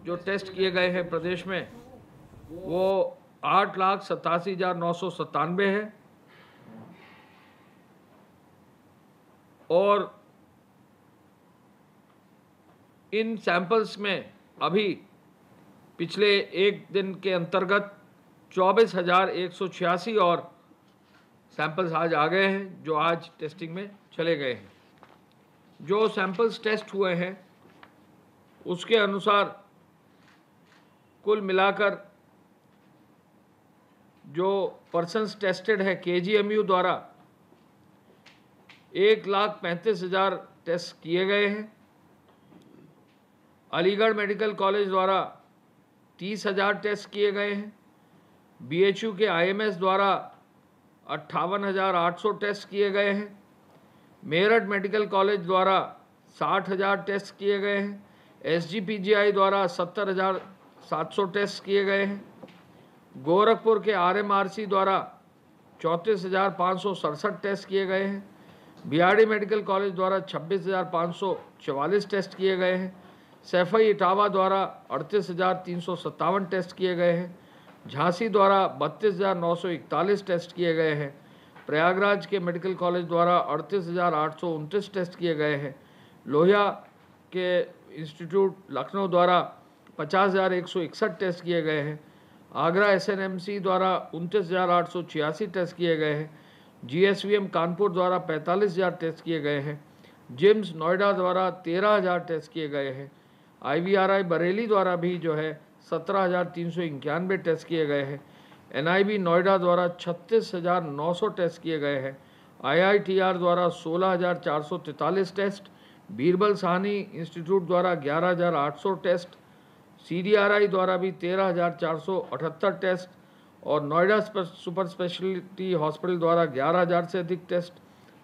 जो टेस्ट किए गए हैं प्रदेश में वो 8,87,997 है और इन सैंपल्स में अभी पिछले एक दिन के अंतर्गत 24,186 और सैंपल्स आज आ गए हैं जो आज टेस्टिंग में चले गए हैं। जो सैंपल्स टेस्ट हुए हैं उसके अनुसार कुल मिलाकर जो पर्सन्स टेस्टेड है KGMU द्वारा 1,35,000 टेस्ट किए गए हैं। अलीगढ़ मेडिकल कॉलेज द्वारा 30,000 टेस्ट किए गए हैं। BHU के IMS द्वारा 58,800 टेस्ट किए गए हैं। मेरठ मेडिकल कॉलेज द्वारा 60,000 टेस्ट किए गए हैं। SGPGI द्वारा 70,700 टेस्ट किए गए हैं। गोरखपुर के RMRC द्वारा 34,567 टेस्ट किए गए हैं। BRD मेडिकल कॉलेज द्वारा 26,544 टेस्ट किए गए हैं। सैफई इटावा द्वारा 38,357 टेस्ट किए गए हैं। झांसी द्वारा 32,941 टेस्ट किए गए हैं। प्रयागराज के मेडिकल कॉलेज द्वारा 38,829 टेस्ट किए गए हैं। लोहिया के इंस्टीट्यूट लखनऊ द्वारा 50,161 टेस्ट किए गए हैं। आगरा SNMC द्वारा 29,886 टेस्ट किए गए हैं। GSVM कानपुर द्वारा 45,000 टेस्ट किए गए हैं। जिम्स नोएडा द्वारा 13,000 टेस्ट किए गए हैं। IVRI बरेली द्वारा भी जो है 17,391 टेस्ट किए गए हैं। NIB नोएडा द्वारा 36,900 टेस्ट किए गए हैं। IITR द्वारा 16,443 टेस्ट। बीरबल साहनी इंस्टीट्यूट द्वारा 11,800 टेस्ट। CDRI द्वारा भी 13,478 टेस्ट और नोएडा सुपर स्पेशलिटी हॉस्पिटल द्वारा 11,000 से अधिक टेस्ट।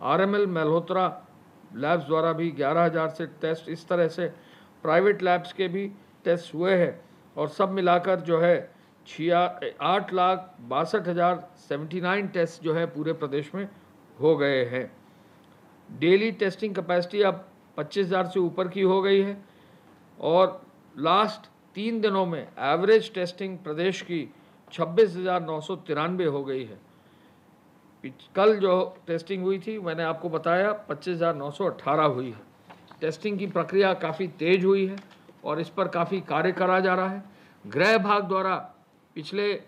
RML मल्होत्रा लैब्स द्वारा भी 11,000 से टेस्ट। इस तरह से प्राइवेट लैब्स के भी टेस्ट हुए हैं और सब मिलाकर जो है 8,62,079 टेस्ट जो है पूरे प्रदेश में हो गए हैं। डेली टेस्टिंग कैपेसिटी अब 25,000 से ऊपर की हो गई है और लास्ट 3 दिनों में एवरेज टेस्टिंग प्रदेश की 26,993 हो गई है। कल जो टेस्टिंग हुई थी मैंने आपको बताया 25,918 हुई है। टेस्टिंग की प्रक्रिया काफ़ी तेज हुई है और इस पर काफ़ी कार्य करा जा रहा है। गृह विभाग द्वारा पिछले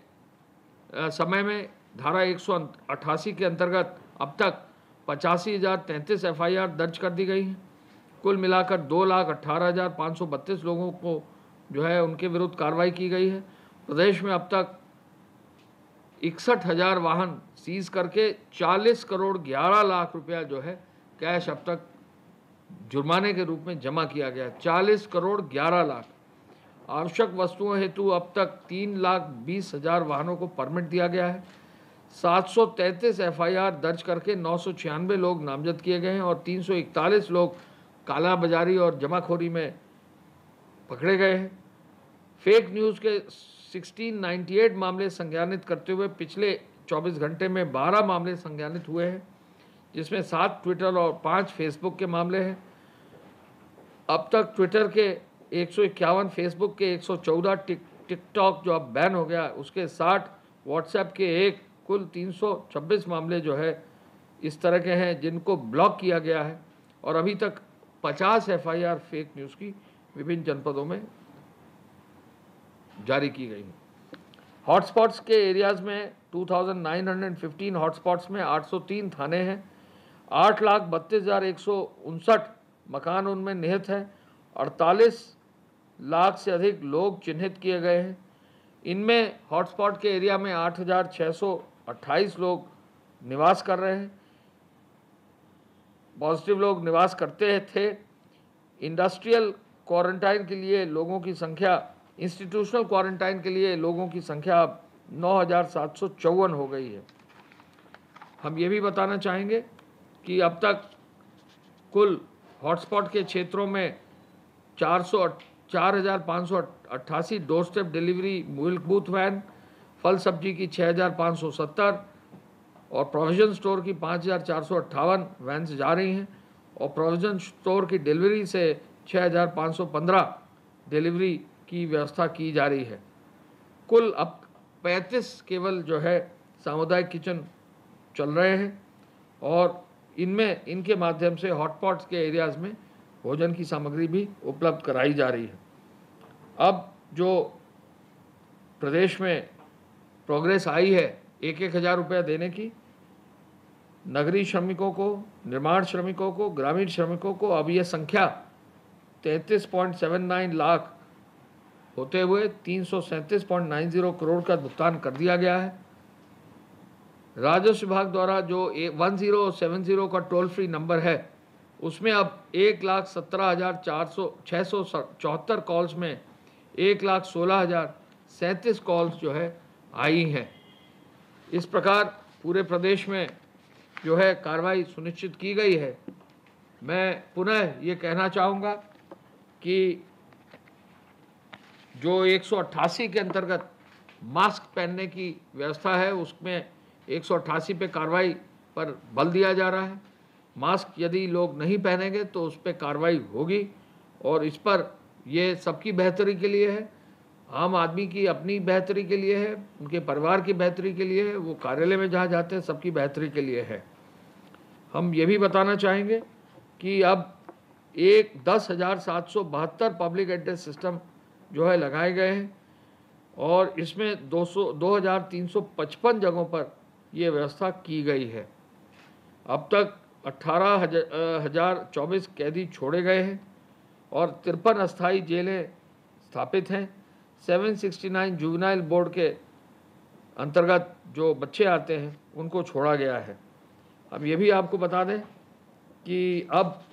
समय में धारा 188 के अंतर्गत अब तक 85,033 FIR दर्ज कर दी गई हैं। कुल मिलाकर 2,18,532 लोगों को जो है उनके विरुद्ध कार्रवाई की गई है। प्रदेश में अब तक 61,000 वाहन सीज करके 40 करोड़ 11 लाख रुपया जो है कैश अब तक जुर्माने के रूप में जमा किया गया। 40 करोड़ 11 लाख। आवश्यक वस्तुओं हेतु अब तक 3,20,000 वाहनों को परमिट दिया गया है। 733 FIR दर्ज करके 996 लोग नामजद किए गए हैं और 341 लोग कालाबाजारी और जमाखोरी में पकड़े गए हैं। फेक न्यूज़ के 1698 मामले संज्ञानित करते हुए पिछले 24 घंटे में 12 मामले संज्ञानित हुए हैं, जिसमें 7 ट्विटर और 5 फेसबुक के मामले हैं। अब तक ट्विटर के 151, फेसबुक के 114, टिकटॉक जो अब बैन हो गया उसके 60, व्हाट्सएप के 1, कुल 326 मामले जो है इस तरह के हैं जिनको ब्लॉक किया गया है और अभी तक 50 FIR फेक न्यूज़ की विभिन्न जनपदों में जारी की गई है। हॉटस्पॉट्स के एरियाज़ में 2,915 हॉटस्पॉट्स में 803 थाने हैं। 8,32,159 मकान उनमें निहित हैं। 48 लाख से अधिक लोग चिन्हित किए गए हैं। इनमें हॉटस्पॉट के एरिया में 8,628 लोग निवास कर रहे हैं, पॉजिटिव लोग निवास करते थे। इंडस्ट्रियल क्वारंटाइन के लिए लोगों की संख्या, इंस्टीट्यूशनल क्वारंटाइन के लिए लोगों की संख्या अब 9,754 हो गई है। हम ये भी बताना चाहेंगे कि अब तक कुल हॉटस्पॉट के क्षेत्रों में 4,588 door step delivery milk booth van, फल सब्जी की 6,570 और प्रोविजन स्टोर की 5,458 वैन्स जा रही हैं। और प्रोविजन स्टोर की डिलीवरी से 6515 डिलीवरी की व्यवस्था की जा रही है। कुल अब 35 केवल जो है सामुदायिक किचन चल रहे हैं और इनके माध्यम से हॉटपॉट्स के एरियाज़ में भोजन की सामग्री भी उपलब्ध कराई जा रही है। अब जो प्रदेश में प्रोग्रेस आई है 1,000 रुपया देने की नगरीय श्रमिकों को, निर्माण श्रमिकों को, ग्रामीण श्रमिकों को, अब यह संख्या 33.79 लाख होते हुए 337.90 करोड़ का भुगतान कर दिया गया है। राजस्व विभाग द्वारा जो 1070 का टोल फ्री नंबर है उसमें अब 1,17,674 कॉल्स में 1,16,037 कॉल्स जो है आई हैं। इस प्रकार पूरे प्रदेश में जो है कार्रवाई सुनिश्चित की गई है। मैं पुनः ये कहना चाहूँगा कि जो 188 के अंतर्गत मास्क पहनने की व्यवस्था है उसमें 188 पे कार्रवाई पर बल दिया जा रहा है। मास्क यदि लोग नहीं पहनेंगे तो उस पर कार्रवाई होगी और इस पर ये सबकी बेहतरी के लिए है, आम आदमी की अपनी बेहतरी के लिए है, उनके परिवार की बेहतरी के लिए है, वो कार्यालय में जहाँ जाते हैं सबकी बेहतरी के लिए है। हम ये भी बताना चाहेंगे कि अब 10,772 पब्लिक एड्रेस सिस्टम जो है लगाए गए हैं और इसमें 2,355 जगहों पर ये व्यवस्था की गई है। अब तक 18,024 कैदी छोड़े गए हैं और 53 अस्थायी जेलें स्थापित हैं। 769 जुवेनाइल बोर्ड के अंतर्गत जो बच्चे आते हैं उनको छोड़ा गया है। अब ये भी आपको बता दें कि अब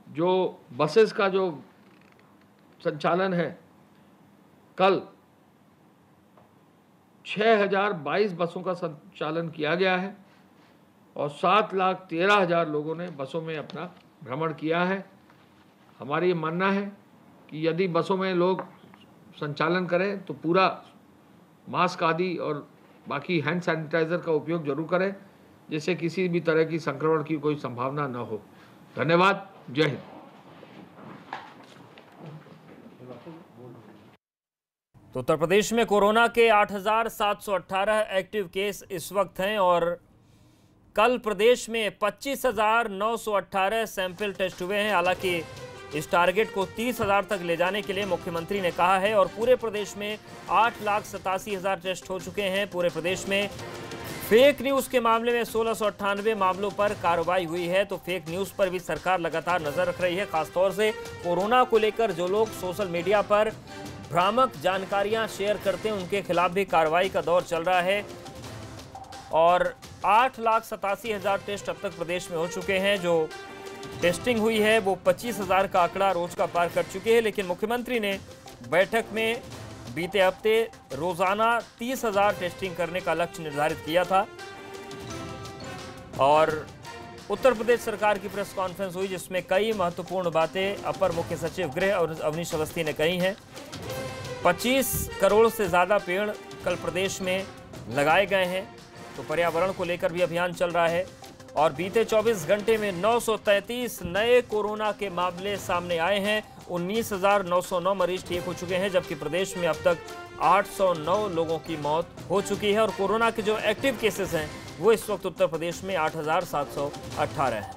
जो बसेस का जो संचालन है, कल 6,022 बसों का संचालन किया गया है और 7,13,000 लोगों ने बसों में अपना भ्रमण किया है। हमारी ये मानना है कि यदि बसों में लोग संचालन करें तो पूरा मास्क आदि और बाकी हैंड सैनिटाइज़र का उपयोग जरूर करें, जिससे किसी भी तरह की संक्रमण की कोई संभावना न हो। धन्यवाद। जय हिंद। तो उत्तर प्रदेश में कोरोना के 8,718 एक्टिव केस इस वक्त हैं और कल प्रदेश में 25,918 सैंपल टेस्ट हुए हैं। हालांकि इस टारगेट को 30,000 तक ले जाने के लिए मुख्यमंत्री ने कहा है और पूरे प्रदेश में 8,87,000 टेस्ट हो चुके हैं। पूरे प्रदेश में फेक न्यूज़ के मामले में 1,698 मामलों पर कार्रवाई हुई है। तो फेक न्यूज़ पर भी सरकार लगातार नजर रख रही है। खासतौर से कोरोना को लेकर जो लोग सोशल मीडिया पर भ्रामक जानकारियां शेयर करते हैं उनके खिलाफ भी कार्रवाई का दौर चल रहा है और 8,87,000 टेस्ट अब तक प्रदेश में हो चुके हैं। जो टेस्टिंग हुई है वो 25,000 का आंकड़ा रोज का पार कर चुके हैं। लेकिन मुख्यमंत्री ने बैठक में बीते हफ्ते रोजाना 30,000 टेस्टिंग करने का लक्ष्य निर्धारित किया था और उत्तर प्रदेश सरकार की प्रेस कॉन्फ्रेंस हुई जिसमें कई महत्वपूर्ण बातें अपर मुख्य सचिव गृह अवनीश अवस्थी ने कही हैं। 25 करोड़ से ज़्यादा पेड़ कल प्रदेश में लगाए गए हैं। तो पर्यावरण को लेकर भी अभियान चल रहा है और बीते 24 घंटे में 933 नए कोरोना के मामले सामने आए हैं। 19,909 मरीज ठीक हो चुके हैं जबकि प्रदेश में अब तक 809 लोगों की मौत हो चुकी है और कोरोना के जो एक्टिव केसेस हैं वो इस वक्त उत्तर प्रदेश में 8,718 हैं।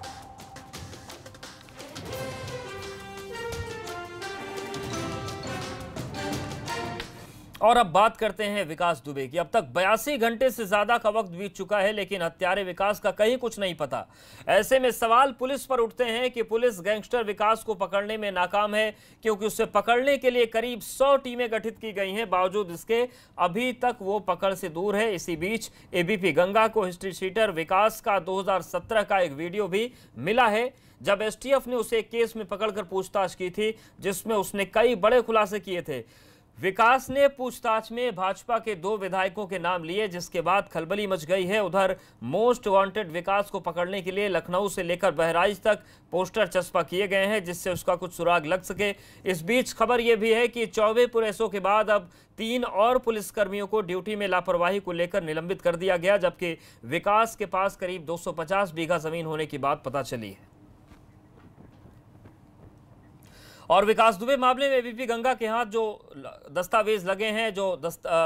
और अब बात करते हैं विकास दुबे की। अब तक 82 घंटे से ज्यादा का वक्त बीत चुका है लेकिन हत्यारे विकास का कहीं कुछ नहीं पता। ऐसे में सवाल पुलिस पर उठते हैं कि पुलिस गैंगस्टर विकास को पकड़ने में नाकाम है क्योंकि उसे पकड़ने के लिए करीब 100 टीमें गठित की गई हैं। बावजूद इसके अभी तक वो पकड़ से दूर है। इसी बीच एबीपी गंगा को हिस्ट्री शीटर विकास का 2017 का एक वीडियो भी मिला है जब एसटीएफ ने उसे एक केस में पकड़कर पूछताछ की थी जिसमें उसने कई बड़े खुलासे किए थे। विकास ने पूछताछ में भाजपा के 2 विधायकों के नाम लिए जिसके बाद खलबली मच गई है। उधर मोस्ट वांटेड विकास को पकड़ने के लिए लखनऊ से लेकर बहराइच तक पोस्टर चस्पा किए गए हैं जिससे उसका कुछ सुराग लग सके। इस बीच खबर यह भी है कि 24 पुलिसों के बाद अब 3 और पुलिसकर्मियों को ड्यूटी में लापरवाही को लेकर निलंबित कर दिया गया जबकि विकास के पास करीब 250 बीघा जमीन होने की बात पता चली है। और विकास दुबे मामले में एबीपी गंगा के हाथ जो दस्तावेज लगे हैं, जो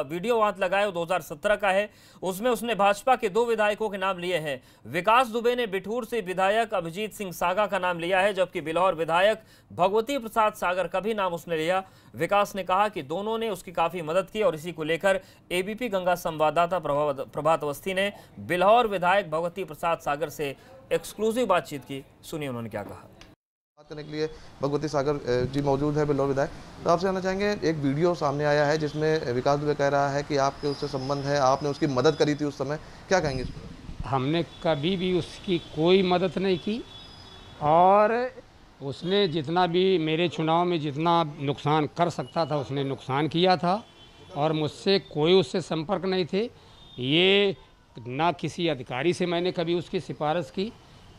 वीडियो हाथ लगाए वो 2017 का है। उसमें उसने भाजपा के 2 विधायकों के नाम लिए हैं। विकास दुबे ने बिठूर से विधायक अभिजीत सिंह सागा का नाम लिया है, जबकि बिल्हौर विधायक भगवती प्रसाद सागर का भी नाम उसने लिया। विकास ने कहा कि दोनों ने उसकी काफी मदद की और इसी को लेकर एबीपी गंगा संवाददाता प्रभात अवस्थी ने बिल्हौर विधायक भगवती प्रसाद सागर से एक्सक्लूसिव बातचीत की। सुनिए उन्होंने क्या कहा। बात करने के लिए भगवती सागर जी मौजूद है, बिल्हौर विधायक। तो आपसे जानना चाहेंगे, एक वीडियो सामने आया है जिसमें विकास दुबे कह रहा है कि आपके उससे संबंध है, आपने उसकी मदद करी थी उस समय, क्या कहेंगे इस पर? हमने कभी भी उसकी कोई मदद नहीं की और उसने जितना भी मेरे चुनाव में जितना नुकसान कर सकता था उसने नुकसान किया था और मुझसे कोई उससे संपर्क नहीं थे। ये ना किसी अधिकारी से मैंने कभी उसकी सिफारिश की,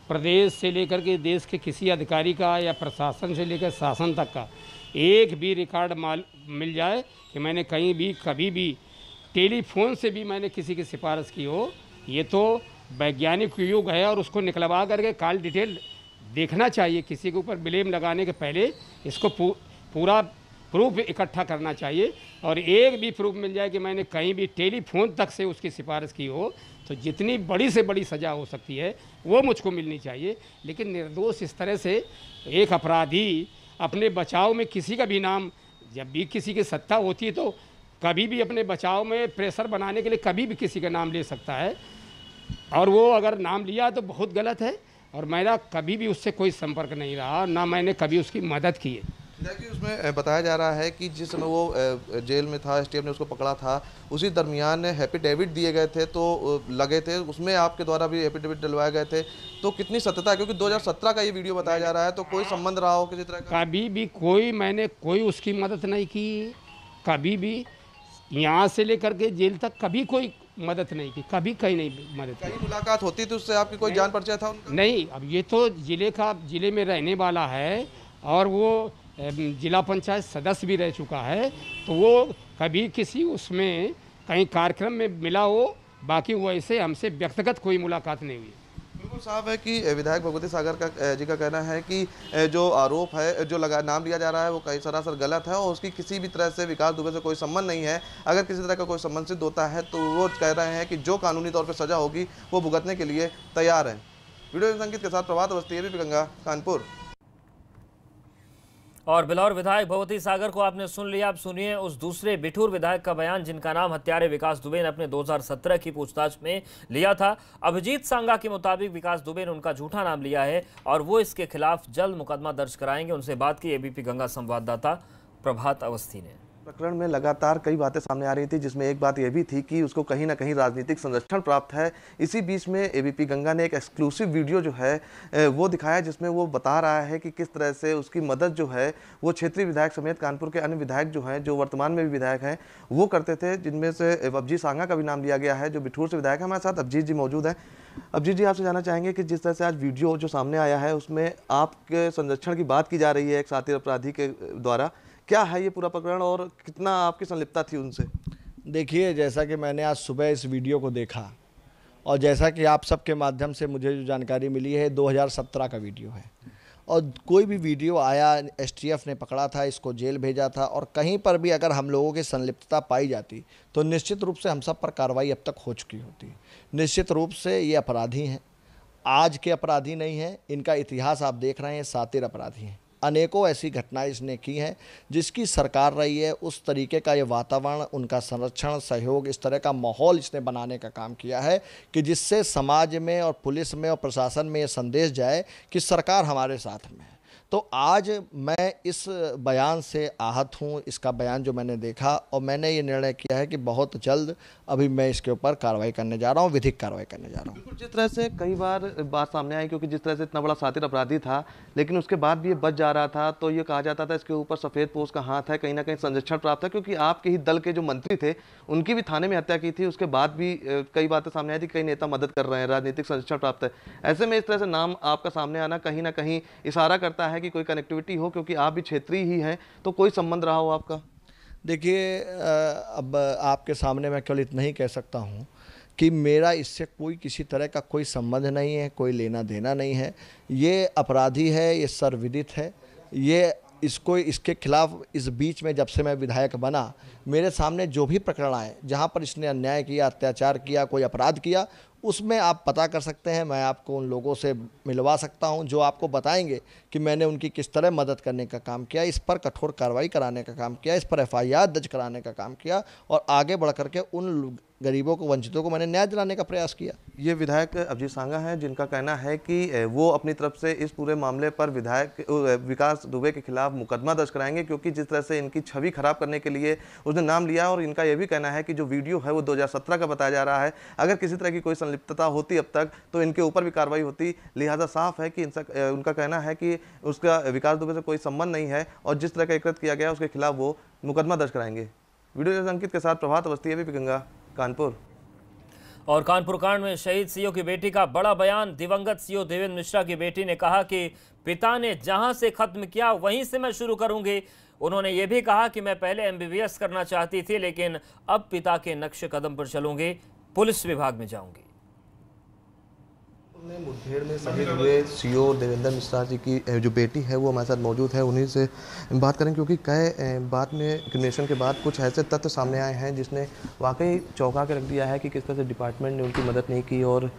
प्रदेश से लेकर के देश के किसी अधिकारी का या प्रशासन से लेकर शासन तक का एक भी रिकॉर्ड मिल जाए कि मैंने कहीं भी कभी भी टेलीफोन से भी मैंने किसी की सिफारिश की हो। ये तो वैज्ञानिक युग है और उसको निकलवा करके कॉल डिटेल देखना चाहिए। किसी के ऊपर ब्लेम लगाने के पहले इसको पूरा प्रूफ इकट्ठा करना चाहिए और एक भी प्रूफ मिल जाए कि मैंने कहीं भी टेलीफोन तक से उसकी सिफारिश की हो तो जितनी बड़ी से बड़ी सज़ा हो सकती है वो मुझको मिलनी चाहिए। लेकिन निर्दोष इस तरह से एक अपराधी अपने बचाव में किसी का भी नाम, जब भी किसी की सत्ता होती है तो कभी भी अपने बचाव में प्रेशर बनाने के लिए कभी भी किसी का नाम ले सकता है और वो अगर नाम लिया तो बहुत गलत है। और मेरा कभी भी उससे कोई संपर्क नहीं रहा, ना मैंने कभी उसकी मदद की है। देखिए, उसमें बताया जा रहा है कि जिस समय वो जेल में था, एसटीएफ ने उसको पकड़ा था, उसी दरमियान एफिडेविट दिए गए थे तो लगे थे, उसमें आपके द्वारा भी एफिडेविट डलवाए गए थे। तो कितनी सत्यता है, क्योंकि 2017 का ये वीडियो बताया जा रहा है, तो कोई संबंध रहा हो किसी तरह का? कभी भी मैंने कोई उसकी मदद नहीं की, कभी भी यहाँ से लेकर के जेल तक कभी कोई मदद नहीं की, कभी कहीं नहीं मदद की। कहीं मुलाकात होती थी उससे, आपकी कोई जान परिचय था उनका? नहीं, अब ये तो जिले में रहने वाला है और वो जिला पंचायत सदस्य भी रह चुका है, तो वो कभी किसी उसमें कहीं कार्यक्रम में मिला हो, बाकी वो ऐसे हमसे व्यक्तिगत कोई मुलाकात नहीं हुई। बिल्कुल साफ है कि विधायक भगवती सागर का जी का कहना है कि जो आरोप है, जो नाम लिया जा रहा है, वो कहीं सरासर गलत है और उसकी किसी भी तरह से विकास दुबे से कोई संबंध नहीं है। अगर किसी तरह का कोई संबंध सिद्ध होता है तो वो कह रहे हैं कि जो कानूनी तौर पर सजा होगी वो भुगतने के लिए तैयार है। वीडियो संगीत के साथ प्रभात अवस्थी, एबीपी गंगा, कानपुर। और बिल्हौर विधायक भगवती सागर को आपने सुन लिया। अब सुनिए उस दूसरे बिठूर विधायक का बयान जिनका नाम हत्यारे विकास दुबे ने अपने 2017 की पूछताछ में लिया था। अभिजीत सांगा के मुताबिक विकास दुबे ने उनका झूठा नाम लिया है और वो इसके खिलाफ जल्द मुकदमा दर्ज कराएंगे। उनसे बात की एबीपी गंगा संवाददाता प्रभात अवस्थी ने। प्रकरण में लगातार कई बातें सामने आ रही थी, जिसमें एक बात यह भी थी कि उसको कहीं ना कहीं राजनीतिक संरक्षण प्राप्त है। इसी बीच में एबीपी गंगा ने एक एक्सक्लूसिव वीडियो जो है वो दिखाया, जिसमें वो बता रहा है कि किस तरह से उसकी मदद जो है वो क्षेत्रीय विधायक समेत कानपुर के अन्य विधायक जो हैं, जो वर्तमान में भी विधायक हैं, वो करते थे, जिनमें से अभिजीत सांगा का भी नाम लिया गया है, जो बिठूर से विधायक है। हमारे साथ अभिजीत जी मौजूद हैं। अभिजीत जी, आपसे जानना चाहेंगे कि जिस तरह से आज वीडियो जो सामने आया है उसमें आपके संरक्षण की बात की जा रही है एक शातिर अपराधी के द्वारा, क्या है ये पूरा प्रकरण और कितना आपकी संलिप्तता थी उनसे? देखिए, जैसा कि मैंने आज सुबह इस वीडियो को देखा और जैसा कि आप सबके माध्यम से मुझे जो जानकारी मिली है, 2017 का वीडियो है और कोई भी वीडियो आया, एसटीएफ ने पकड़ा था, इसको जेल भेजा था और कहीं पर भी अगर हम लोगों की संलिप्तता पाई जाती तो निश्चित रूप से हम सब पर कार्रवाई अब तक हो चुकी होती। निश्चित रूप से ये अपराधी हैं, आज के अपराधी नहीं हैं, इनका इतिहास आप देख रहे हैं, शातिर अपराधी हैं। अनेकों ऐसी घटनाएं इसने की हैं जिसकी सरकार रही है, उस तरीके का ये वातावरण, उनका संरक्षण, सहयोग, इस तरह का माहौल इसने बनाने का काम किया है कि जिससे समाज में और पुलिस में और प्रशासन में ये संदेश जाए कि सरकार हमारे साथ में है। तो आज मैं इस बयान से आहत हूँ, इसका बयान जो मैंने देखा, और मैंने ये निर्णय किया है कि बहुत जल्द अभी मैं इसके ऊपर कार्रवाई करने जा रहा हूँ, विधिक कार्रवाई करने जा रहा हूँ। बिल्कुल, जिस तरह से कई बार बात सामने आई, क्योंकि जिस तरह से इतना बड़ा शातिर अपराधी था लेकिन उसके बाद भी ये बच जा रहा था, तो ये कहा जाता था इसके ऊपर सफ़ेद पोश का हाथ है, कहीं ना कहीं संरक्षण प्राप्त है, क्योंकि आपके ही दल के जो मंत्री थे उनकी भी थाने में हत्या की थी, उसके बाद भी कई बातें सामने आई थी, कई नेता मदद कर रहे हैं, राजनीतिक संरक्षण प्राप्त है। ऐसे में इस तरह से नाम आपका सामने आना कहीं ना कहीं इशारा करता है कि कोई कनेक्टिविटी हो, क्योंकि आप भी क्षेत्रीय ही हैं, तो कोई संबंध रहा हो आपका? देखिए, अब आपके सामने मैं केवल इतना ही कह सकता हूँ कि मेरा इससे कोई किसी तरह का कोई संबंध नहीं है, कोई लेना देना नहीं है। ये अपराधी है, ये सर्वविदित है, ये इसके खिलाफ इस बीच में जब से मैं विधायक बना, मेरे सामने जो भी प्रकरण आए जहाँ पर इसने अन्याय किया, अत्याचार किया, कोई अपराध किया, उसमें आप पता कर सकते हैं। मैं आपको उन लोगों से मिलवा सकता हूं जो आपको बताएंगे कि मैंने उनकी किस तरह मदद करने का काम किया, इस पर कठोर कार्रवाई कराने का काम किया, इस पर FIR दर्ज कराने का काम किया और आगे बढ़ करके उन गरीबों को, वंचितों को मैंने न्याय दिलाने का प्रयास किया। ये विधायक अभिजीत सांगा हैं, जिनका कहना है कि वो अपनी तरफ से इस पूरे मामले पर विधायक विकास दुबे के खिलाफ मुकदमा दर्ज कराएंगे, क्योंकि जिस तरह से इनकी छवि खराब करने के लिए उसने नाम लिया। और इनका यह भी कहना है कि जो वीडियो है वो 2017 का बताया जा रहा है। अगर किसी तरह की कोई संलिप्तता होती अब तक तो इनके ऊपर भी कार्रवाई होती। लिहाजा साफ है कि उनका कहना है कि उसका विकास दुबे से कोई संबंध नहीं है और जिस तरह का एकत्र किया गया उसके खिलाफ वो मुकदमा दर्ज कराएंगे। वीडियो अंकित के साथ प्रभात अवस्थी, एबीपी गंगा, कानपुर। और कानपुर कांड में शहीद सीओ की बेटी का बड़ा बयान। दिवंगत सीओ देवेंद्र मिश्रा की बेटी ने कहा कि पिता ने जहां से खत्म किया वहीं से मैं शुरू करूंगी। उन्होंने ये भी कहा कि मैं पहले MBBS करना चाहती थी, लेकिन अब पिता के नक्शे कदम पर चलूंगी, पुलिस विभाग में जाऊंगी। मुठभेड़ में शहीद हुए सीओ देवेंद्र मिश्रा जी की जो बेटी है वो हमारे साथ मौजूद है। उन्हीं से बात करें, क्योंकि कई बात में क्रिमिनेशन के बाद कुछ ऐसे तथ्य सामने आए हैं जिसने वाकई चौंका के रख दिया है कि किस तरह से डिपार्टमेंट ने उनकी मदद नहीं की। और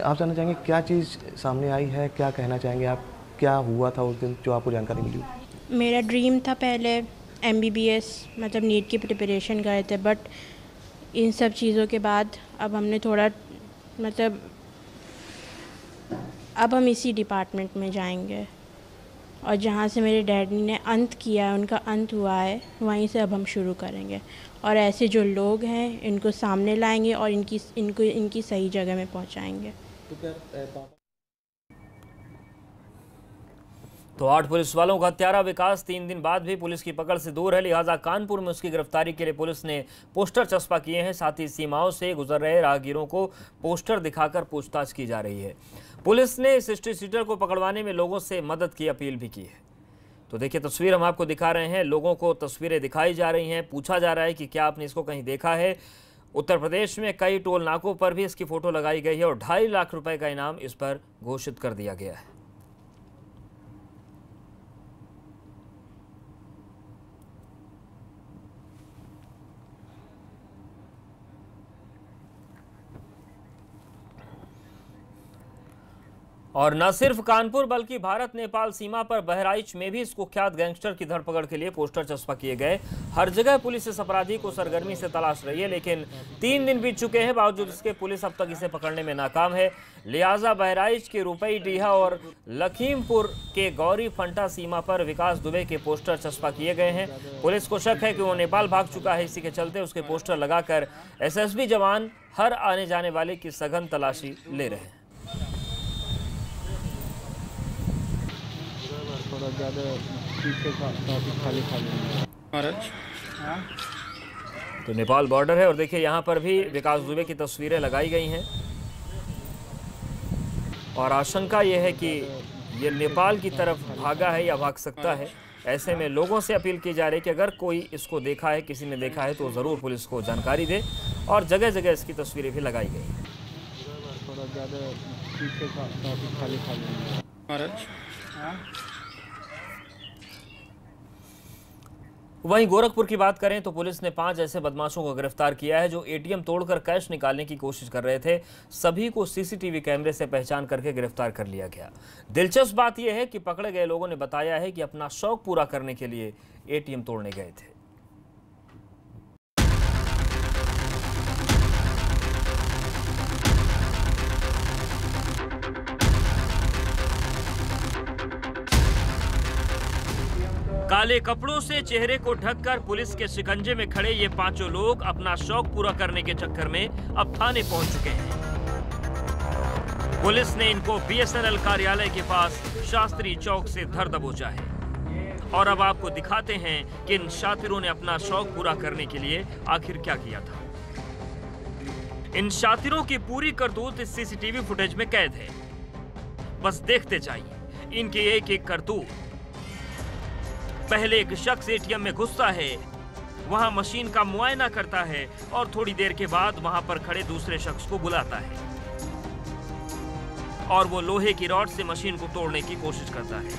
आप जानना चाहेंगे क्या चीज़ सामने आई है, क्या कहना चाहेंगे आप, क्या हुआ था उस दिन जो आपको जानकारी मिली? मेरा ड्रीम था पहले MBBS, मतलब नीट की प्रिपरेशन करे थे, बट इन सब चीज़ों के बाद अब हमने थोड़ा मतलब अब हम इसी डिपार्टमेंट में जाएंगे और जहाँ से मेरे डैडी ने अंत किया है, उनका अंत हुआ है, वहीं से अब हम शुरू करेंगे और ऐसे जो लोग हैं इनको सामने लाएंगे और इनकी सही जगह में पहुँचाएंगे। तो 8 पुलिस वालों का हत्यारा विकास 3 दिन बाद भी पुलिस की पकड़ से दूर है। लिहाजा कानपुर में उसकी गिरफ्तारी के लिए पुलिस ने पोस्टर चस्पा किए हैं। साथ ही सीमाओं से गुजर रहे राहगीरों को पोस्टर दिखाकर पूछताछ की जा रही है। पुलिस ने इस हिस्ट्री सीटर को पकड़वाने में लोगों से मदद की अपील भी की है। तो देखिए तस्वीर हम आपको दिखा रहे हैं। लोगों को तस्वीरें दिखाई जा रही हैं, पूछा जा रहा है कि क्या आपने इसको कहीं देखा है। उत्तर प्रदेश में कई टोल नाकों पर भी इसकी फोटो लगाई गई है और 2.5 लाख रुपए का इनाम इस पर घोषित कर दिया गया है। और न सिर्फ कानपुर बल्कि भारत नेपाल सीमा पर बहराइच में भी इस कुख्यात गैंगस्टर की धरपकड़ के लिए पोस्टर चस्पा किए गए। हर जगह पुलिस इस अपराधी को सरगर्मी से तलाश रही है, लेकिन 3 दिन बीत चुके हैं, बावजूद इसके पुलिस अब तक इसे पकड़ने में नाकाम है। लिहाजा बहराइच के रुपई डीहा और लखीमपुर के गौरी फंटा सीमा पर विकास दुबे के पोस्टर चस्पा किए गए हैं। पुलिस को शक है कि वो नेपाल भाग चुका है, इसी के चलते उसके पोस्टर लगाकर SSB जवान हर आने जाने वाले की सघन तलाशी ले रहे हैं। तो नेपाल बॉर्डर है और देखिए यहाँ पर भी विकास दुबे की तस्वीरें लगाई गई हैं और आशंका यह है कि ये नेपाल की तरफ भागा है या भाग सकता है। ऐसे में लोगों से अपील की जा रही है कि अगर कोई इसको देखा है, किसी ने देखा है, तो ज़रूर पुलिस को जानकारी दे और जगह जगह इसकी तस्वीरें भी लगाई गई हैं। वहीं गोरखपुर की बात करें तो पुलिस ने 5 ऐसे बदमाशों को गिरफ्तार किया है जो ATM तोड़कर कैश निकालने की कोशिश कर रहे थे। सभी को CCTV कैमरे से पहचान करके गिरफ्तार कर लिया गया। दिलचस्प बात यह है कि पकड़े गए लोगों ने बताया है कि अपना शौक पूरा करने के लिए ATM तोड़ने गए थे। काले कपड़ों से चेहरे को ढककर पुलिस के शिकंजे में खड़े ये 5 लोग अपना शौक पूरा करने के चक्कर में अब थाने पहुंच चुके हैं। पुलिस ने इनको BSNL कार्यालय के पास शास्त्री चौक से धर दबोचा है और अब आपको दिखाते हैं कि इन शातिरों ने अपना शौक पूरा करने के लिए आखिर क्या किया था। इन शातिरों की पूरी करतूत इस CCTV फुटेज में कैद है। बस देखते जाइए इनके एक-एक करतूत। पहले एक शख्स ATM में घुसता है, वहां मशीन का मुआयना करता है और थोड़ी देर के बाद वहां पर खड़े दूसरे शख्स को बुलाता है और वो लोहे की रॉड से मशीन को तोड़ने की कोशिश करता है।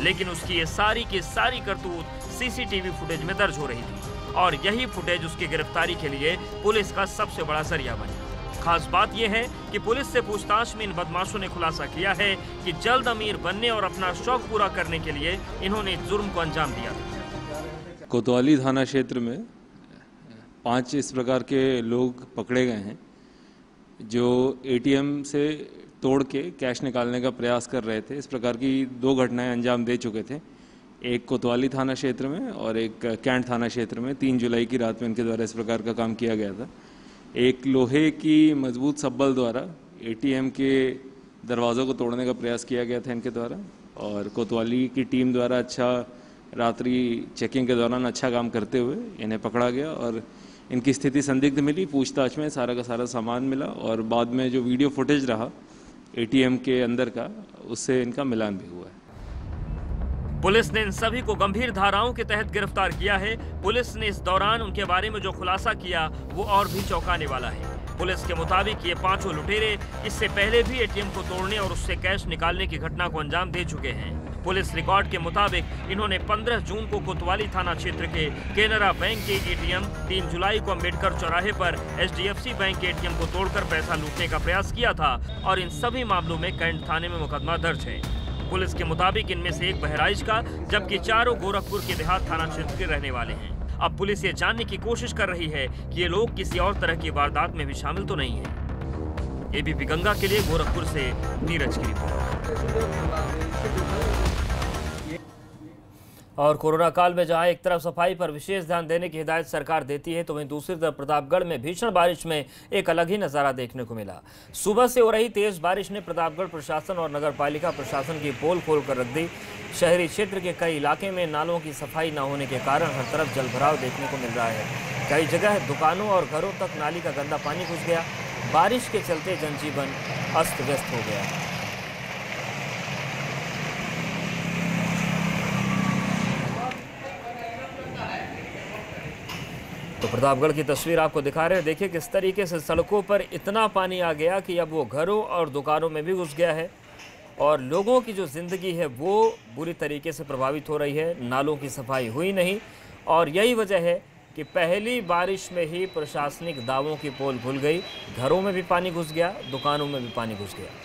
लेकिन उसकी ये सारी की सारी करतूत सीसीटीवी फुटेज में दर्ज हो रही थी और यही फुटेज उसकी गिरफ्तारी के लिए पुलिस का सबसे बड़ा जरिया बनी। खास बात यह है कि पुलिस से पूछताछ में इन बदमाशों ने खुलासा किया है कि जल्द अमीर बनने और अपना शौक पूरा करने के लिए इन्होंने जुर्म को अंजाम दिया था। कोतवाली थाना क्षेत्र में 5 इस प्रकार के लोग पकड़े गए हैं जो एटीएम से तोड़ के कैश निकालने का प्रयास कर रहे थे। इस प्रकार की 2 घटनाएं अंजाम दे चुके थे, एक कोतवाली थाना क्षेत्र में और एक कैंट थाना क्षेत्र में। 3 जुलाई की रात में इनके द्वारा इस प्रकार का काम किया गया था। एक लोहे की मजबूत सब्बल द्वारा एटीएम के दरवाज़ों को तोड़ने का प्रयास किया गया था इनके द्वारा, और कोतवाली की टीम द्वारा अच्छा रात्रि चेकिंग के दौरान अच्छा काम करते हुए इन्हें पकड़ा गया और इनकी स्थिति संदिग्ध मिली। पूछताछ में सारा का सारा सामान मिला और बाद में जो वीडियो फुटेज रहा एटीएम के अंदर का, उससे इनका मिलान भी हुआ है। पुलिस ने इन सभी को गंभीर धाराओं के तहत गिरफ्तार किया है। पुलिस ने इस दौरान उनके बारे में जो खुलासा किया वो और भी चौंकाने वाला है। पुलिस के मुताबिक ये 5 लुटेरे इससे पहले भी एटीएम को तोड़ने और उससे कैश निकालने की घटना को अंजाम दे चुके हैं। पुलिस रिकॉर्ड के मुताबिक इन्होंने 15 जून को कोतवाली थाना क्षेत्र के केनरा बैंक के एटीएम, 3 जुलाई को अम्बेडकर चौराहे पर HDFC बैंक के एटीएम को तोड़कर पैसा लूटने का प्रयास किया था और इन सभी मामलों में कैंट थाने में मुकदमा दर्ज है। पुलिस के मुताबिक इनमें से एक बहराइच का जबकि 4 गोरखपुर के देहात थाना क्षेत्र के रहने वाले हैं। अब पुलिस ये जानने की कोशिश कर रही है कि ये लोग किसी और तरह की वारदात में भी शामिल तो नहीं है। ABP गंगा के लिए गोरखपुर से नीरज की रिपोर्ट। और कोरोना काल में जहां एक तरफ सफाई पर विशेष ध्यान देने की हिदायत सरकार देती है, तो वहीं दूसरी तरफ प्रतापगढ़ में भीषण बारिश में एक अलग ही नजारा देखने को मिला। सुबह से हो रही तेज बारिश ने प्रतापगढ़ प्रशासन और नगर पालिका प्रशासन की पोल खोल कर रख दी। शहरी क्षेत्र के कई इलाके में नालों की सफाई न होने के कारण हर तरफ जलभराव देखने को मिल रहा है। कई जगह दुकानों और घरों तक नाली का गंदा पानी घुस गया। बारिश के चलते जनजीवन अस्त व्यस्त हो गया। तो प्रतापगढ़ की तस्वीर आपको दिखा रहे हैं। देखिए किस तरीके से सड़कों पर इतना पानी आ गया कि अब वो घरों और दुकानों में भी घुस गया है और लोगों की जो ज़िंदगी है वो बुरी तरीके से प्रभावित हो रही है। नालों की सफाई हुई नहीं और यही वजह है कि पहली बारिश में ही प्रशासनिक दावों की पोल खुल गई। घरों में भी पानी घुस गया, दुकानों में भी पानी घुस गया।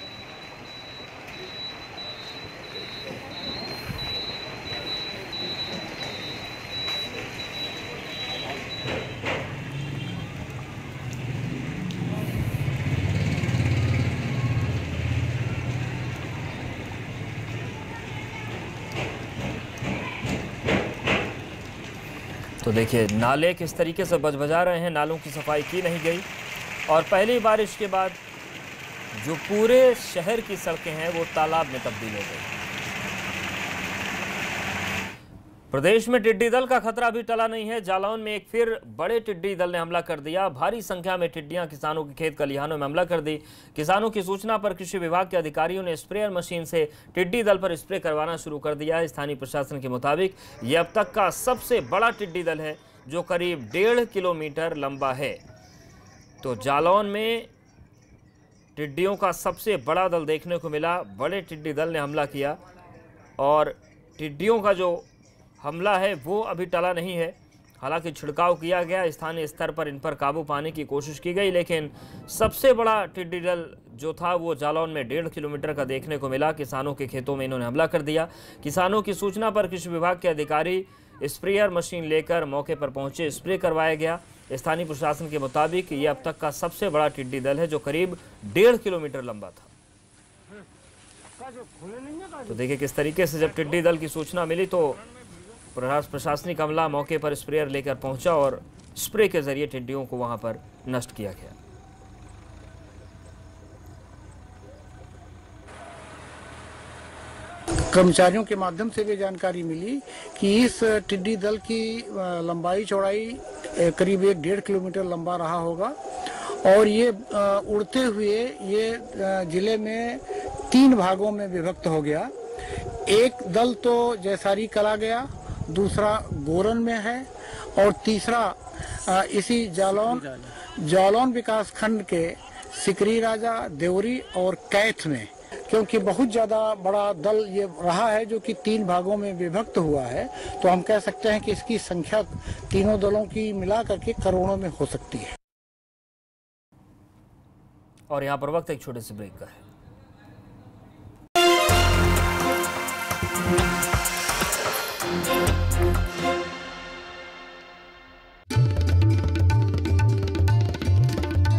तो देखिए नाले किस तरीके से बजबजा रहे हैं, नालों की सफाई की नहीं गई और पहली बारिश के बाद जो पूरे शहर की सड़कें हैं वो तालाब में तब्दील हो गई। प्रदेश में टिड्डी दल का खतरा भी टला नहीं है। जालौन में एक फिर बड़े टिड्डी दल ने हमला कर दिया। भारी संख्या में टिड्डियां किसानों के खेत खलिहानों में हमला कर दी। किसानों की सूचना पर कृषि विभाग के अधिकारियों ने स्प्रेयर मशीन से टिड्डी दल पर स्प्रे करवाना शुरू कर दिया है। स्थानीय प्रशासन के मुताबिक ये अब तक का सबसे बड़ा टिड्डी दल है जो करीब 1.5 किलोमीटर लंबा है। तो जालौन में टिड्डियों का सबसे बड़ा दल देखने को मिला। बड़े टिड्डी दल ने हमला किया और टिड्डियों का जो हमला है वो अभी टला नहीं है। हालांकि छिड़काव किया गया, स्थानीय स्तर पर इन पर काबू पाने की कोशिश की गई, लेकिन सबसे बड़ा टिड्डी दल जो था वो जालौन में 1.5 किलोमीटर का देखने को मिला। किसानों के खेतों में इन्होंने हमला कर दिया। किसानों की सूचना पर कृषि विभाग के अधिकारी स्प्रेयर मशीन लेकर मौके पर पहुंचे, स्प्रे करवाया गया। स्थानीय प्रशासन के मुताबिक ये अब तक का सबसे बड़ा टिड्डी दल है जो करीब 1.5 किलोमीटर लंबा था। तो देखिए किस तरीके से जब टिड्डी दल की सूचना मिली तो प्रशासनिक अमला मौके पर स्प्रेयर लेकर पहुंचा और स्प्रे के जरिए टिड्डियों को वहां पर नष्ट किया गया। कर्मचारियों के माध्यम से भी जानकारी मिली कि इस टिड्डी दल की लंबाई चौड़ाई करीब 1.5 किलोमीटर लंबा रहा होगा और ये उड़ते हुए ये जिले में 3 भागों में विभक्त हो गया। एक दल तो जैसारी कला गया, दूसरा गोरन में है और तीसरा इसी जालौन विकास खंड के सिकरी राजा, देवरी और कैथ में क्योंकि बहुत ज़्यादा बड़ा दल ये रहा है जो कि 3 भागों में विभक्त हुआ है, तो हम कह सकते हैं कि इसकी संख्या तीनों दलों की मिला करके करोड़ों में हो सकती है। और यहाँ पर वक्त एक छोटे से ब्रेक का है।